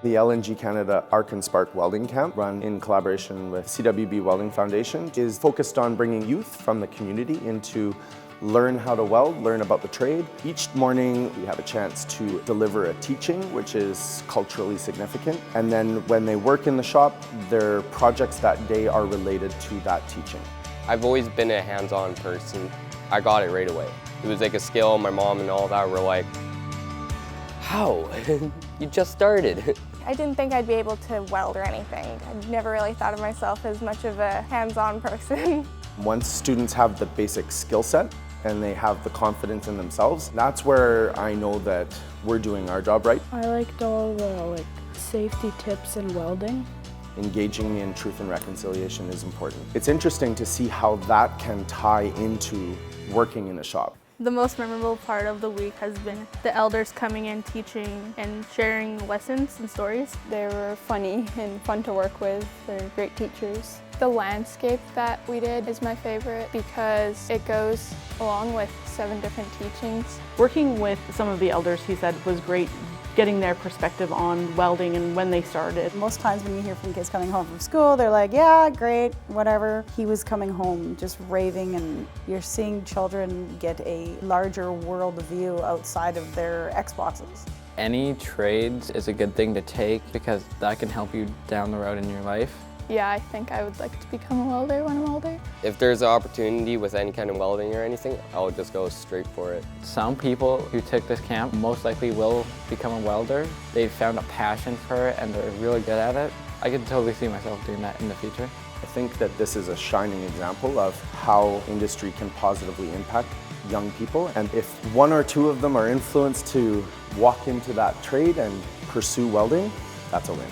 The LNG Canada Arc and Spark Welding Camp, run in collaboration with CWB Welding Foundation, is focused on bringing youth from the community in to learn how to weld, learn about the trade. Each morning we have a chance to deliver a teaching which is culturally significant, and then when they work in the shop, their projects that day are related to that teaching. I've always been a hands-on person. I got it right away. It was like a skill. My mom and all that were like, how? You just started. I didn't think I'd be able to weld or anything. I never really thought of myself as much of a hands-on person. Once students have the basic skill set and they have the confidence in themselves, that's where I know that we're doing our job right. I liked all the safety tips in welding. Engaging in truth and reconciliation is important. It's interesting to see how that can tie into working in a shop. The most memorable part of the week has been the elders coming in, teaching and sharing lessons and stories. They were funny and fun to work with. They're great teachers. The landscape that we did is my favorite because it goes along with 7 different teachings. Working with some of the elders, he said, was great, getting their perspective on welding and when they started. Most times when you hear from kids coming home from school, they're like, yeah, great, whatever. He was coming home just raving, and you're seeing children get a larger world view outside of their Xboxes. Any trades is a good thing to take because that can help you down the road in your life. Yeah, I think I would like to become a welder when I'm older. If there's an opportunity with any kind of welding or anything, I would just go straight for it. Some people who took this camp most likely will become a welder. They've found a passion for it and they're really good at it. I could totally see myself doing that in the future. I think that this is a shining example of how industry can positively impact young people, and if 1 or 2 of them are influenced to walk into that trade and pursue welding, that's a win.